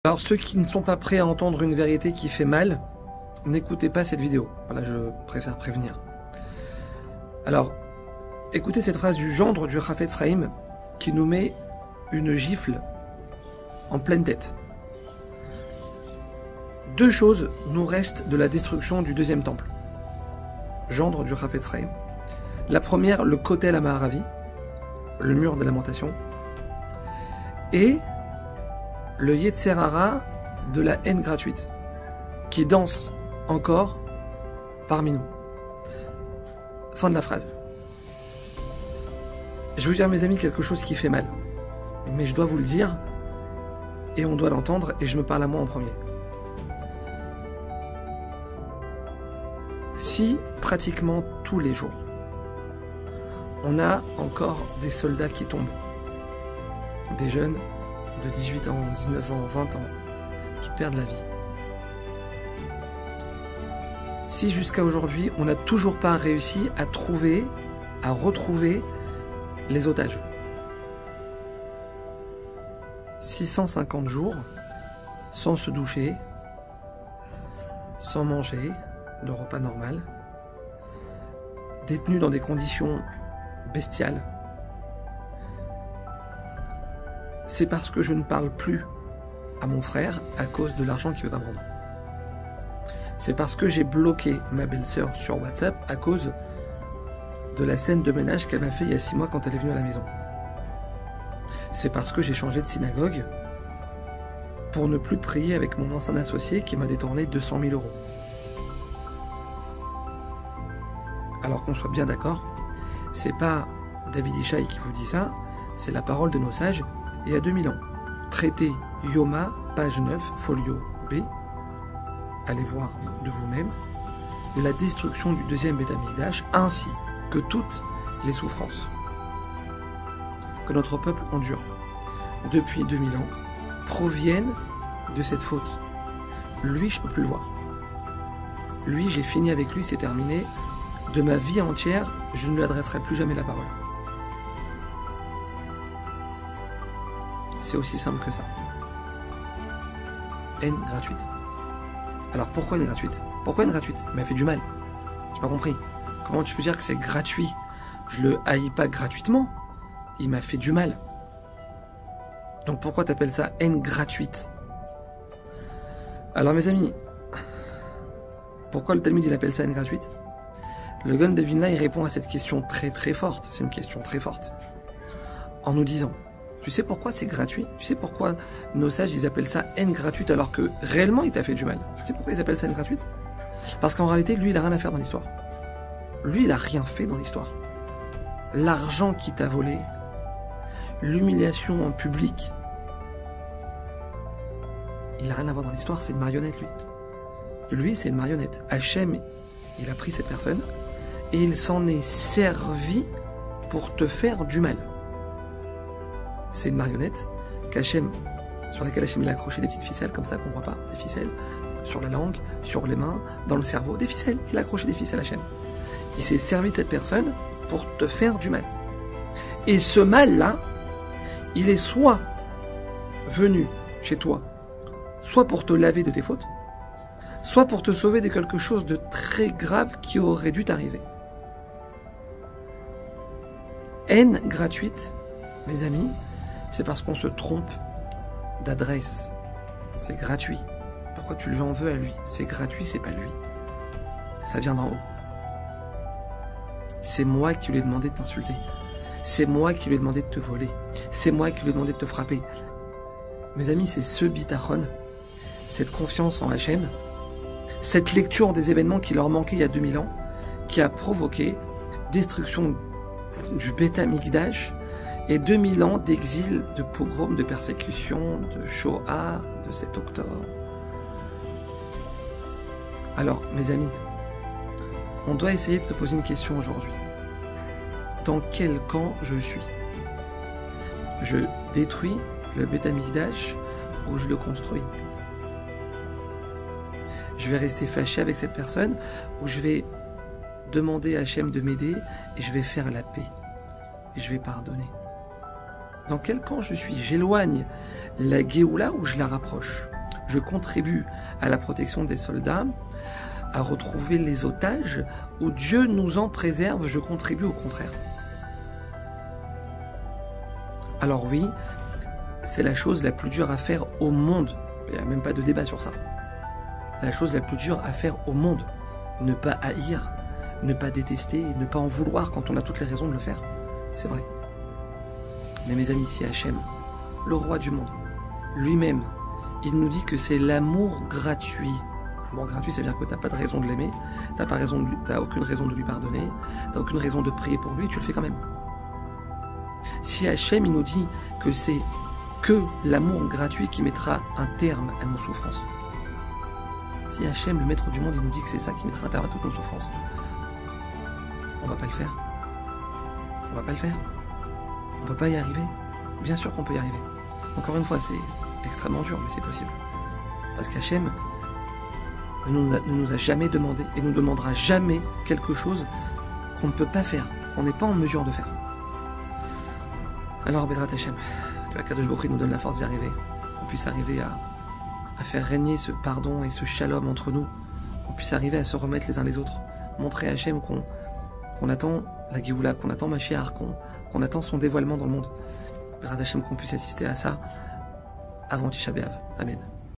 Alors ceux qui ne sont pas prêts à entendre une vérité qui fait mal, n'écoutez pas cette vidéo. Voilà, je préfère prévenir. Alors, écoutez cette phrase du gendre du Chafetz Chaim qui nous met une gifle en pleine tête. Deux choses nous restent de la destruction du deuxième temple. Gendre du Chafetz Chaim. La première, le Kotel HaMa'aravi, le mur des lamentations, et le Yetzer Hara de la haine gratuite, qui danse encore parmi nous. Fin de la phrase. Je vais vous dire, mes amis, quelque chose qui fait mal. Mais je dois vous le dire, et on doit l'entendre, et je me parle à moi en premier. Si, pratiquement tous les jours, on a encore des soldats qui tombent, des jeunes de 18 ans, 19 ans, 20 ans, qui perdent la vie. Si jusqu'à aujourd'hui, on n'a toujours pas réussi à retrouver les otages. 650 jours, sans se doucher, sans manger, de repas normal, détenus dans des conditions bestiales. C'est parce que je ne parle plus à mon frère à cause de l'argent qu'il ne veut pas prendre. C'est parce que j'ai bloqué ma belle-sœur sur WhatsApp à cause de la scène de ménage qu'elle m'a fait il y a 6 mois quand elle est venue à la maison. C'est parce que j'ai changé de synagogue pour ne plus prier avec mon ancien associé qui m'a détourné 200 000 euros. Alors qu'on soit bien d'accord, c'est pas David Ishaï qui vous dit ça, c'est la parole de nos sages il y a 2000 ans. Traité Yoma, page 9, folio B, allez voir de vous-même, la destruction du deuxième Beth Amikdash, ainsi que toutes les souffrances que notre peuple endure depuis 2000 ans, proviennent de cette faute. Lui, je ne peux plus le voir. Lui, j'ai fini avec lui, c'est terminé. De ma vie entière, je ne lui adresserai plus jamais la parole. C'est aussi simple que ça. Haine gratuite. Alors pourquoi haine gratuite? Pourquoi haine gratuite? Il m'a fait du mal. J'ai pas compris. Comment tu peux dire que c'est gratuit? Je le haïs pas gratuitement. Il m'a fait du mal. Donc pourquoi t'appelles ça haine gratuite? Alors mes amis, pourquoi le Talmud il appelle ça haine gratuite? Le Gaon de Vilna il répond à cette question très très forte. C'est une question très forte. En nous disant, tu sais pourquoi c'est gratuit? Tu sais pourquoi nos sages ils appellent ça haine gratuite alors que réellement il t'a fait du mal? Tu sais pourquoi ils appellent ça haine gratuite? Parce qu'en réalité lui il a rien à faire dans l'histoire. Lui il a rien fait dans l'histoire. L'argent qu'il t'a volé, l'humiliation en public, il n'a rien à voir dans l'histoire, c'est une marionnette lui. Lui c'est une marionnette. Hachem, il a pris cette personne et il s'en est servi pour te faire du mal. C'est une marionnette sur laquelle Hachem il a accroché des petites ficelles comme ça qu'on voit pas, des ficelles sur la langue, sur les mains, dans le cerveau, des ficelles. Il a accroché des ficelles Hachem. Il s'est servi de cette personne pour te faire du mal. Et ce mal-là, il est soit venu chez toi, soit pour te laver de tes fautes, soit pour te sauver de quelque chose de très grave qui aurait dû t'arriver. Haine gratuite, mes amis, c'est parce qu'on se trompe d'adresse. C'est gratuit. Pourquoi tu lui en veux à lui? C'est gratuit, c'est pas lui. Ça vient d'en haut. C'est moi qui lui ai demandé de t'insulter. C'est moi qui lui ai demandé de te voler. C'est moi qui lui ai demandé de te frapper. Mes amis, c'est ce bitachon, cette confiance en Hachem, cette lecture des événements qui leur manquaient il y a 2000 ans, qui a provoqué destruction du Beth Amikdash et 2000 ans d'exil, de pogrom, de persécution, de Shoah, de 7 octobre. Alors, mes amis, on doit essayer de se poser une question aujourd'hui. Dans quel camp je suis? Je détruis le Beth Amikdash ou je le construis? Je vais rester fâché avec cette personne ou je vais demander à Hachem de m'aider et je vais faire la paix et je vais pardonner? Dans quel camp je suis? J'éloigne la Géoula ou je la rapproche? je contribue à la protection des soldats, à retrouver les otages, où Dieu nous en préserve, je contribue au contraire. Alors oui, c'est la chose la plus dure à faire au monde. Il n'y a même pas de débat sur ça. La chose la plus dure à faire au monde. Ne pas haïr, ne pas détester, ne pas en vouloir quand on a toutes les raisons de le faire. C'est vrai. Mais mes amis, si Hachem, le roi du monde, lui-même, il nous dit que c'est l'amour gratuit. L'amour gratuit, ça veut dire que tu n'as pas de raison de l'aimer, tu n'as aucune raison de lui pardonner, tu n'as aucune raison de prier pour lui, tu le fais quand même. Si Hachem, il nous dit que c'est que l'amour gratuit qui mettra un terme à nos souffrances. Si Hachem, le maître du monde, il nous dit que c'est ça qui mettra un terme à toutes nos souffrances, on va pas le faire. On va pas le faire. On peut pas y arriver. Bien sûr qu'on peut y arriver. Encore une fois, c'est extrêmement dur, mais c'est possible. Parce qu'Hachem ne nous a jamais demandé et ne nous demandera jamais quelque chose qu'on ne peut pas faire, qu'on n'est pas en mesure de faire. Alors, Bezrat Hachem, que la Kadosh Baruch Hu nous donne la force d'y arriver, qu'on puisse arriver à faire régner ce pardon et ce shalom entre nous, qu'on puisse arriver à se remettre les uns les autres, montrer à Hachem qu'on attend la Géoula, qu'on attend Mashiach, qu'on attend son dévoilement dans le monde. Bezrat Hachem, qu'on puisse assister à ça avant Tisha B'Av. Amen.